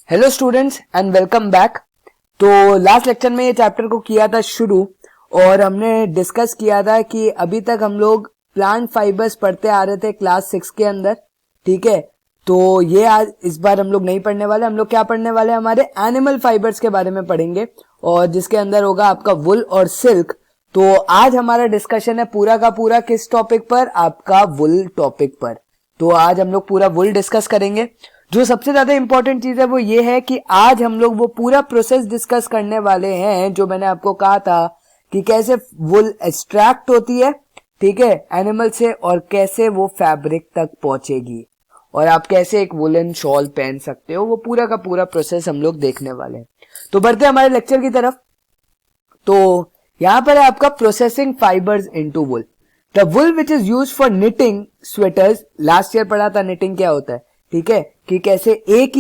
Hello students and welcome back. तो last lecture में ये चैप्टर को किया था शुरू और हमने डिस्कस किया था कि अभी तक हम लोग प्लांट फाइबर्स पढ़ते आ रहे थे क्लास 6 के अंदर। ठीक है, तो ये आज इस बार हम लोग नहीं पढ़ने वाले। हम लोग क्या पढ़ने वाले, हमारे एनिमल फाइबर्स के बारे में पढ़ेंगे और जिसके अंदर होगा आपका वुल और सिल्क। तो आज हमारा डिस्कशन है पूरा का पूरा किस टॉपिक पर, आपका वुल टॉपिक पर। तो आज हम लोग पूरा वुल डिस्कस करेंगे। जो सबसे ज्यादा इंपॉर्टेंट चीज है वो ये है कि आज हम लोग वो पूरा प्रोसेस डिस्कस करने वाले हैं जो मैंने आपको कहा था कि कैसे वुल एक्सट्रैक्ट होती है, ठीक है, एनिमल से, और कैसे वो फैब्रिक तक पहुंचेगी और आप कैसे एक वुलन शॉल पहन सकते हो। वो पूरा का पूरा प्रोसेस हम लोग देखने वाले हैं। तो बढ़ते हैं हमारे लेक्चर की तरफ। तो यहां पर है आपका processing fibres into wool. The wool which is used for knitting sweaters, last year पढ़ा था निटिंग क्या होता है, ठीक है, कि कैसे एक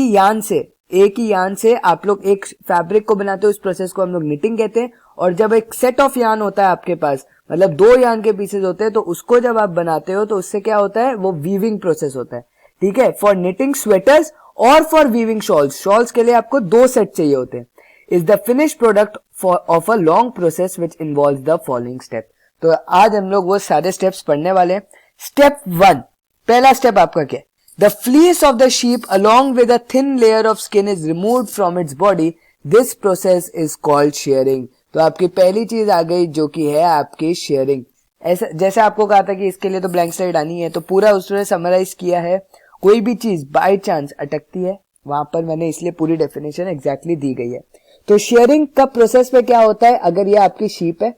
ही यान से आप लोग एक फैब्रिक को बनाते हो। इस प्रोसेस को हम लोग निटिंग कहते हैं। और जब एक सेट ऑफ यान होता है आपके पास, मतलब 2 यान के पीसेस होते हैं, तो उसको जब आप बनाते हो तो उससे क्या होता है, वो वीविंग प्रोसेस होता है। ठीक है, फॉर निटिंग स्वेटर्स और फॉर वीविंग शॉल्स के लिए आपको 2 सेट चाहिए होते हैं। Is the finish product of a long process which involves the following step. तो आज हम लोग वो सारे स्टेप्स पढ़ने वाले हैं। स्टेप 1, पहला स्टेप आपका क्या है, the fleece of the sheep along with a thin layer of skin is removed from its body. This process is called shearing. तो आपकी पहली चीज आ गई जो कि है आपकी शेयरिंग। ऐसा जैसे आपको कहा था कि इसके लिए तो ब्लैंक स्लाइड आनी है, तो पूरा उसने समराइज किया है। कोई भी चीज बाय चांस अटकती है वहां पर मैंने इसलिए पूरी डेफिनेशन एग्जैक्टली दी गई है। तो शेयरिंग का प्रोसेस में क्या होता है, अगर ये आपकी शीप है,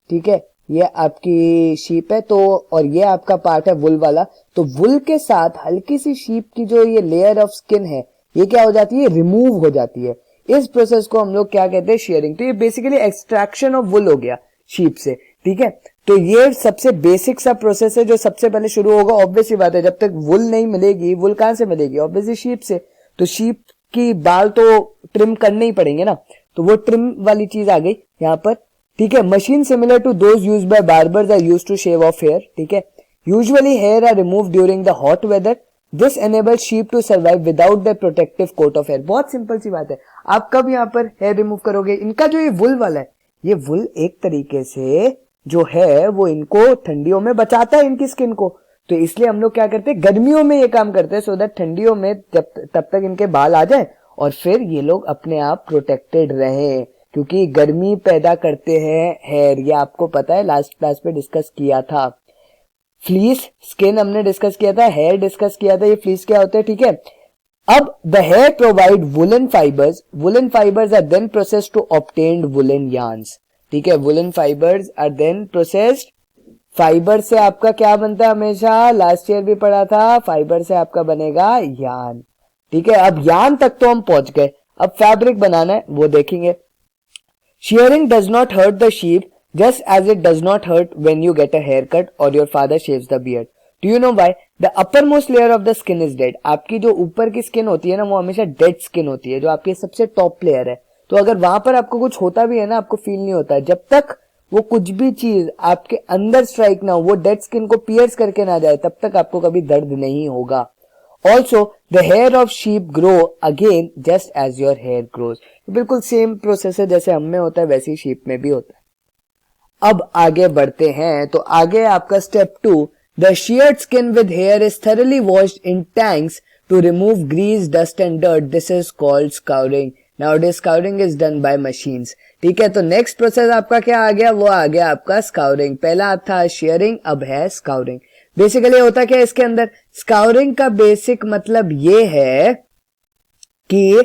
ठीक है, ये आपकी शीप है, तो और ये आपका पार्ट है वुल वाला, तो वुल के साथ हल्की सी शीप की जो ये लेयर ऑफ स्किन है ये क्या हो जाती है, रिमूव हो जाती है। इस प्रोसेस को हम लोग क्या कहते हैं, शेयरिंग। तो ये बेसिकली एक्सट्रैक्शन ऑफ वुल हो गया शीप से। ठीक है, तो ये सबसे बेसिक सा प्रोसेस है जो सबसे पहले शुरू होगा। ऑब्वियसली बात है, जब तक वुल नहीं मिलेगी, वुल कहां से मिलेगी, ऑब्वियसली शीप से। तो शीप की बाल तो ट्रिम करने ही पड़ेंगे ना, तो वो ट्रिम वाली चीज आ गई यहाँ पर। ठीक है, machine similar to those used by barbers are used to shave off hair. ठीक है, usually hair are removed during the hot weather. This enables sheep to survive without the protective coat of hair. बहुत simple सी बात है, आप कब यहाँ पर हेयर रिमूव करोगे, इनका जो ये वुल वाला है, ये वुल एक तरीके से जो है वो इनको ठंडियों में बचाता है, इनकी स्किन को। तो इसलिए हम लोग क्या करते हैं, गर्मियों में ये काम करते हैं, सो दैट ठंडियों में तब तक इनके बाल आ जाए और फिर ये लोग अपने आप प्रोटेक्टेड रहे, क्योंकि गर्मी पैदा करते हैं हेयर। ये आपको पता है, लास्ट क्लास पे डिस्कस किया था। फ्लीस स्किन हमने डिस्कस किया था, हेयर डिस्कस किया था, ये फ्लीस क्या होते हैं। ठीक है, अब the hair provide woollen fibres. Woollen fibres are then processed to obtain woollen yarns. ठीक है, woollen fibres are then processed. Fibre से आपका क्या बनता है, हमेशा लास्ट ईयर भी पढ़ा था, फाइबर से आपका बनेगा यार्न। ठीक है, अब यार्न तक तो हम पहुंच गए, अब फैब्रिक बनाना है वो देखेंगे। Shearing does not hurt the sheep just as it does not hurt when you get a haircut or your father shaves the beard. Do you know why? The uppermost layer of the skin is dead. आपकी जो ऊपर की skin होती है ना, वो हमेशा dead skin होती है, जो आपकी सबसे टॉप लेयर है। तो अगर वहां पर आपको कुछ होता भी है ना, आपको फील नहीं होता। जब तक वो कुछ भी चीज आपके अंदर स्ट्राइक ना हो, वो डेड स्किन को पियर्स करके ना जाए, तब तक आपको कभी दर्द नहीं होगा। Also, the hair of sheep grow again just as your hair grows. बिल्कुल सेम प्रोसेस है, जैसे हम में होता है वैसे ही शीप में भी होता है। अब आगे बढ़ते हैं, तो आगे आपका step 2, the sheared skin with hair is thoroughly washed in tanks to remove grease, dust and dirt. This is called scouring. Nowadays scouring is done by machines. ठीक है, तो नेक्स्ट प्रोसेस आपका क्या आ गया, वो आ गया आपका स्काउरिंग। पहला था शेयरिंग, अब है स्काउरिंग। बेसिकली होता क्या है इसके अंदर, स्काउरिंग का बेसिक मतलब ये है कि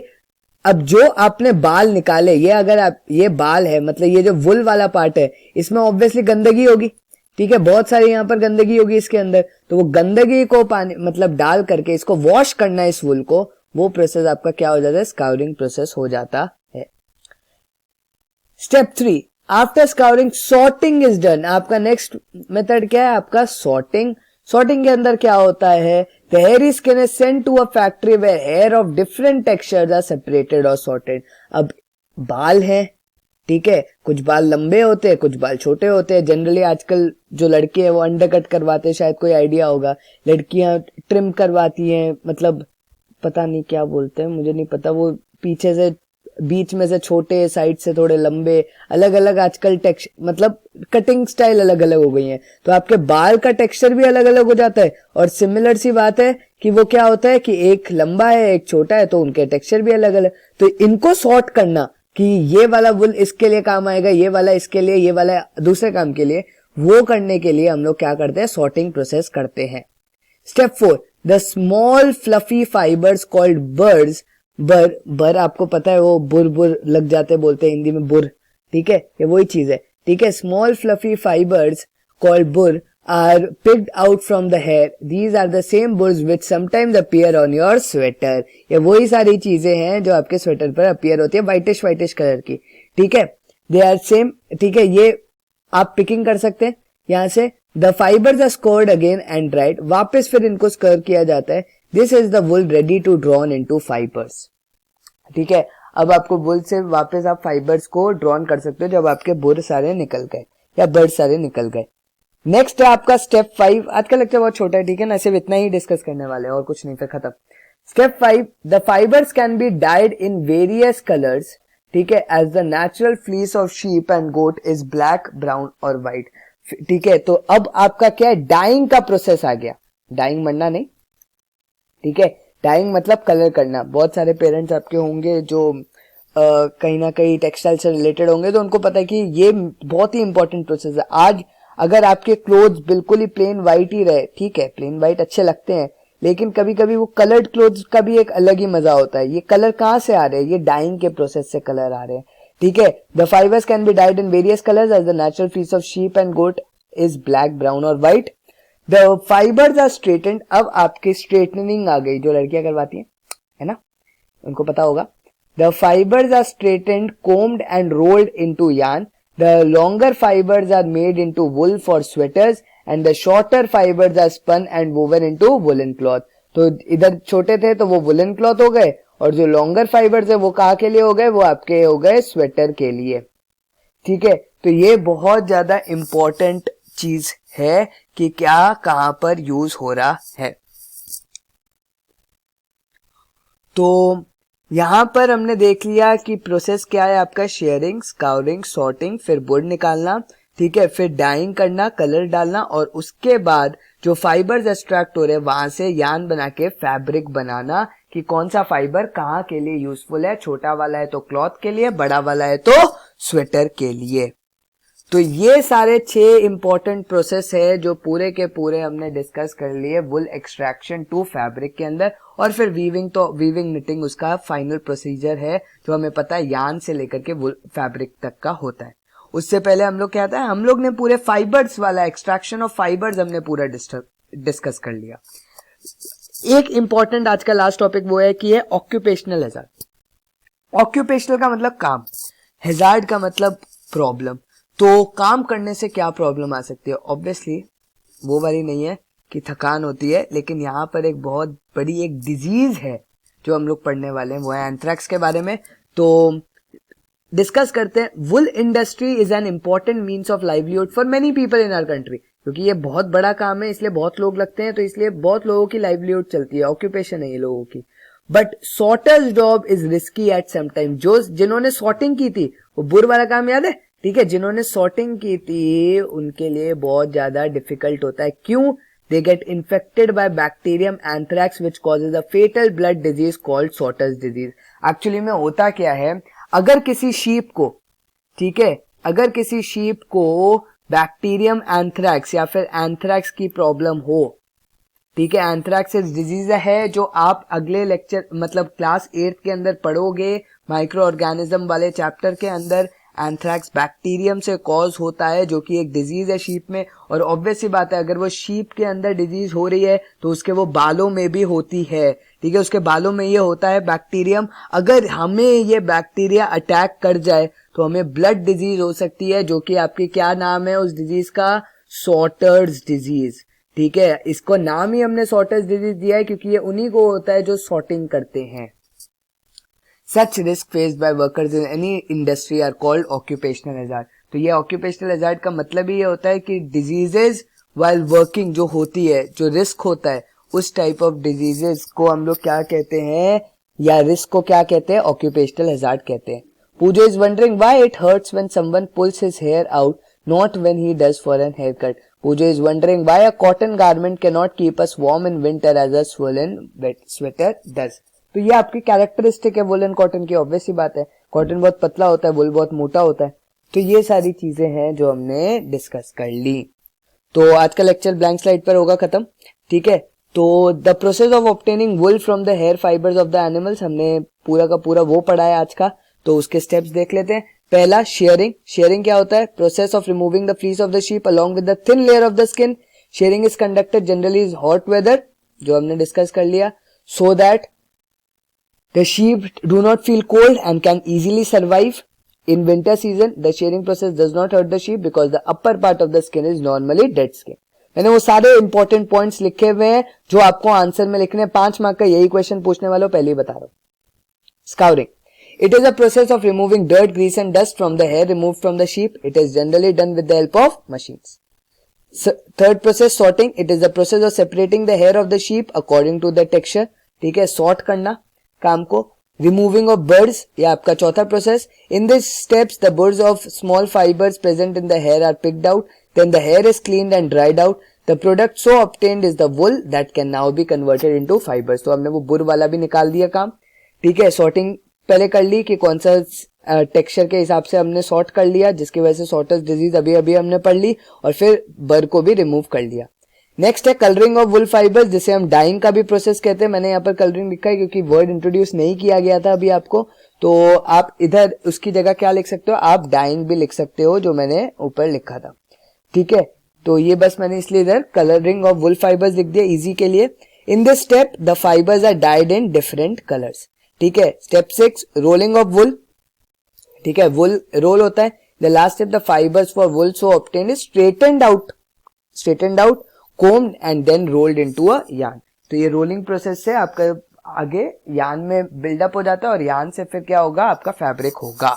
अब जो आपने बाल निकाले, ये अगर आप, ये बाल है, मतलब ये जो वुल वाला पार्ट है, इसमें ऑब्वियसली गंदगी होगी। ठीक है, बहुत सारी यहाँ पर गंदगी होगी इसके अंदर, तो वो गंदगी को पानी मतलब डाल करके इसको वॉश करना है इस वुल को, वो प्रोसेस आपका क्या हो जाता है, स्काउरिंग प्रोसेस हो जाता है। Step 3, after scouring sorting is done. आपका नेक्स्ट मेथड क्या है, आपका सॉर्टिंग। सॉर्टिंग के अंदर क्या होता है, the hairy skin is sent to a factory where hair of different textures are separated और सॉर्टेड। अब बाल है, ठीक है, कुछ बाल लंबे होते हैं, कुछ बाल छोटे होते हैं। जनरली आजकल जो लड़के हैं वो अंडरकट करवाते हैं, शायद कोई आइडिया होगा। लड़कियां ट्रिम करवाती हैं, मतलब पता नहीं क्या बोलते हैं, मुझे नहीं पता, वो पीछे से बीच में से छोटे, साइड से थोड़े लंबे, अलग अलग आजकल मतलब कटिंग स्टाइल अलग अलग हो गई है, तो आपके बाल का टेक्सचर भी अलग अलग हो जाता है। और सिमिलर सी बात है कि वो क्या होता है कि एक लंबा है एक छोटा है, तो उनके टेक्सचर भी अलग अलग। तो इनको सॉर्ट करना कि ये वाला वुल इसके लिए काम आएगा, ये वाला इसके लिए, ये वाला दूसरे काम के लिए, वो करने के लिए हम लोग क्या करते हैं, सॉर्टिंग प्रोसेस करते हैं। Step 4, the small fluffy fibres called birds. बर आपको पता है वो बुर लग जाते बोलते हैं हिंदी में बुर, ठीक है, ये वही चीज है, ठीक है। स्मॉल फ्लफी फाइबर्स कॉल्ड बुर are picked out from the hair. These are the same burrs which sometimes appear on your sweater. ये वही सारी चीजें हैं जो आपके स्वेटर पर अपीयर होती है, वाइटिश कलर की, ठीक है। दे आर सेम, ठीक है, ये आप पिकिंग कर सकते हैं यहां से। The fibres are scoured again and dried, वापस फिर इनको स्कोर किया जाता है। This is the wool ready to drawn into fibres, ठीक है। अब आपको वुल से वापस आप फाइबर्स को ड्रॉन कर सकते हो जब आपके बुर सारे निकल गए या बर्ड सारे निकल गए। नेक्स्ट है आपका स्टेप 5। आज का लेक्चर बहुत छोटा है, ठीक है ना, सिर्फ इतना ही डिस्कस करने वाले हैं और कुछ नहीं, फिर खत्म। Step 5, the fibres can be dyed in various colours, ठीक है, as the natural fleece of sheep and goat is black, brown और व्हाइट, ठीक है। तो अब आपका क्या है, डाइंग का प्रोसेस आ गया। डाइंग मरना नहीं, ठीक है, डाइंग मतलब कलर करना। बहुत सारे पेरेंट्स आपके होंगे जो कहीं ना कहीं टेक्सटाइल से रिलेटेड होंगे, तो उनको पता है कि ये बहुत ही इंपॉर्टेंट प्रोसेस है। आज अगर आपके क्लोथ्स बिल्कुल ही प्लेन व्हाइट ही रहे, ठीक है, प्लेन व्हाइट अच्छे लगते हैं, लेकिन कभी कभी वो कलर्ड क्लोथ्स का भी एक अलग ही मजा होता है। ये कलर कहाँ से आ रहे हैं, ये डाइंग के प्रोसेस से कलर आ रहे हैं, ठीक है। The fibres can be dyed in various colours as the natural fleece of sheep and goat is black, brown और white. The fibres are straightened, अब आपकी स्ट्रेटनिंग आ गई जो लड़कियां करवाती है ना, उनको पता होगा। The fibres are straightened, combed and rolled into yarn. The longer fibers are made into wool for sweaters and the shorter fibers are spun and woven into woolen cloth. तो इधर छोटे थे तो वो woolen cloth हो गए, और जो longer fibers है वो कहाँ के लिए हो गए, वो आपके हो गए स्वेटर के लिए, ठीक है। तो ये बहुत ज्यादा इंपॉर्टेंट चीज है कि क्या कहां पर यूज हो रहा है। तो यहां पर हमने देख लिया कि प्रोसेस क्या है आपका, शेयरिंग, स्काउरिंग, सॉर्टिंग, फिर बुर निकालना, ठीक है, फिर डाइंग करना, कलर डालना, और उसके बाद जो फाइबर्स एक्सट्रैक्ट हो रहे हैं वहां से यान बना के फैब्रिक बनाना कि कौन सा फाइबर कहाँ के लिए यूजफुल है। छोटा वाला है तो क्लॉथ के लिए, बड़ा वाला है तो स्वेटर के लिए। तो ये सारे 6 इंपॉर्टेंट प्रोसेस है जो पूरे के पूरे हमने डिस्कस कर लिए वुल एक्सट्रैक्शन टू फैब्रिक के अंदर। और फिर वीविंग, तो वीविंग निटिंग उसका फाइनल प्रोसीजर है जो हमें पता है यान से लेकर के वुल फैब्रिक तक का होता है। उससे पहले हम लोग क्या था, हम लोग ने पूरे फाइबर्स वाला एक्सट्रैक्शन ऑफ फाइबर्स हमने पूरा डिस्कस कर लिया। एक इंपॉर्टेंट आज का लास्ट टॉपिक वो है कि ये ऑक्यूपेशनल हैजार्ड। ऑक्यूपेशनल का मतलब काम, हैजार्ड का मतलब प्रॉब्लम। तो काम करने से क्या प्रॉब्लम आ सकती है, ऑब्वियसली वो वाली नहीं है कि थकान होती है, लेकिन यहाँ पर एक बहुत बड़ी एक डिजीज है जो हम लोग पढ़ने वाले हैं, वो है एंथ्रैक्स के बारे में। तो डिस्कस करते हैं। Wool industry is an important means of livelihood for many people in our country, क्योंकि ये बहुत बड़ा काम है, इसलिए बहुत लोग लगते हैं, तो इसलिए बहुत लोगों की लाइवलीहुड चलती है, ऑक्यूपेशन है ये लोगों की। But sorters job is risky at some time. जो जिन्होंने सॉर्टिंग की थी, वो बुर वाला काम याद है, ठीक है, जिन्होंने सॉर्टिंग की थी उनके लिए बहुत ज्यादा डिफिकल्ट होता है। क्यों? They get infected by bacterium anthrax which causes a fatal blood disease called sorters disease. Actually में होता क्या है, अगर किसी शीप को, ठीक है, अगर किसी शीप को बैक्टीरियम एंथ्रैक्स या फिर एंथ्रैक्स की प्रॉब्लम हो, ठीक है, एंथ्रैक्स डिजीज है जो आप अगले लेक्चर मतलब क्लास 8 के अंदर पढ़ोगे, माइक्रो ऑर्गेनिज्म वाले चैप्टर के अंदर। एंथ्रैक्स बैक्टीरियम से कॉज होता है जो कि एक डिजीज है शीप में, और ऑब्वियस सी बात है अगर वो शीप के अंदर डिजीज हो रही है तो उसके वो बालों में भी होती है, ठीक है, उसके बालों में ये होता है बैक्टीरियम। अगर हमें ये बैक्टीरिया अटैक कर जाए तो हमें ब्लड डिजीज हो सकती है, जो कि आपकी क्या नाम है उस डिजीज का, सॉर्टर्स डिजीज, ठीक है। इसको नाम ही हमने सॉर्टर्स डिजीज दिया है क्योंकि ये उन्हीं को होता है जो सॉर्टिंग करते हैं। Such risk faced by workers in any industry are called occupational hazard. तो ये occupational hazard का मतलब ही ये होता है कि diseases while working जो होती है, जो रिस्क होता है, उस टाइप ऑफ डिजीजेस को हम लोग क्या कहते हैं, या रिस्क को क्या कहते हैं, ऑक्यूपेशनल हैजार्ड कहते हैं। Puja is wondering why it hurts when someone pulls his hair out, not when he does for an hair cut. Puja is wondering why a cotton garment can not keep us warm in winter as a woollen sweater does. तो ये आपकी characteristic है woollen cotton की, obvious ही बात है, cotton बहुत पतला होता है, वुल बहुत मोटा होता है। तो ये सारी चीजें हैं जो हमने डिस्कस कर ली। तो आज का लेक्चर ब्लैंक स्लाइड पर होगा खत्म, ठीक है। तो the process of obtaining wool from the hair fibres of the animals, हमने पूरा का पूरा वो पढ़ा है आज का। तो उसके स्टेप्स देख लेते हैं। पहला शेयरिंग। शेयरिंग क्या होता है, process of removing the fleece of the sheep along with the thin layer of the skin. Shearing is conducted generally is hot weather, जो हमने डिस्कस कर लिया, so that the sheep do not feel cold and can easily survive. In winter season, the shearing process does not hurt the sheep because the upper part of the skin is normally dead skin. मैंने वो सारे important points लिखे हुए हैं जो आपको answer में लिखने हैं। 5 मार्क का यही क्वेश्चन पूछने वाला पहले ही बता रहा हूं। Scouring. It is a process of removing dirt, grease and dust from the hair removed from the sheep. It is generally done with the help of machines. Third process, sorting. It is the process of separating the hair of the sheep according to the texture. ठीक है, sort करना काम को। Removing of birds, यह आपका चौथा प्रोसेस। In this steps the burrs of small fibres present in the hair are picked out, then the hair is cleaned and dried out. The product so obtained is the wool that can now be converted into fibres. तो हमने वो बुर वाला भी निकाल दिया काम, ठीक है। सॉर्टिंग पहले कर ली कि कौन सा टेक्सचर के हिसाब से हमने सॉर्ट कर लिया, जिसकी वजह से सॉर्टर्स डिजीज अभी अभी हमने पढ़ ली, और फिर बर को भी रिमूव कर लिया। नेक्स्ट है कलरिंग ऑफ वुल फाइबर्स, जिसे हम डाइंग का भी प्रोसेस कहते हैं। मैंने यहाँ पर कलरिंग लिखा है क्योंकि वर्ड इंट्रोड्यूस नहीं किया गया था अभी आपको, तो आप इधर उसकी जगह क्या लिख सकते हो, आप डाइंग भी लिख सकते हो, जो मैंने ऊपर लिखा था, ठीक है। तो ये बस मैंने इसलिए इधर कलरिंग ऑफ वुल फाइबर्स लिख दिया इजी के लिए। In this step the fibres are dyed in different colours, ठीक है। स्टेप 6 रोलिंग ऑफ वुल, ठीक है, वुल रोल होता है। The last step the fibres for wool so obtained is straightened out combed and then rolled into a yarn। तो ये rolling process से आपका आगे यार्न में बिल्डअप हो जाता है और यार्न से फिर क्या होगा, आपका फैब्रिक होगा।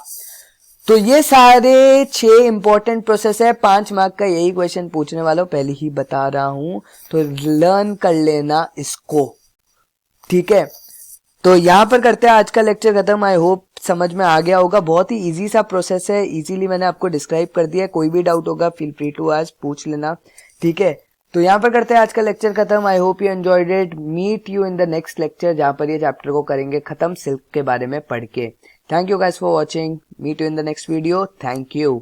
तो ये सारे 6 इंपॉर्टेंट प्रोसेस है। 5 मार्क का यही क्वेश्चन पूछने वाला हूं, पहले ही बता रहा हूं, तो लर्न कर लेना इसको, ठीक है। तो यहां पर करते हैं आज का लेक्चर खत्म। आई होप समझ में आ गया होगा। बहुत ही इजी सा प्रोसेस है, इजीली मैंने आपको डिस्क्राइब कर दिया है। कोई भी डाउट होगा फील फ्री टू आज पूछ लेना, ठीक है। तो यहाँ पर करते हैं आज का लेक्चर खत्म। I hope you enjoyed it. Meet you in the next lecture, जहां पर ये चैप्टर को करेंगे खत्म सिल्क के बारे में पढ़ के। Thank you guys for watching. Meet you in the next video. Thank you.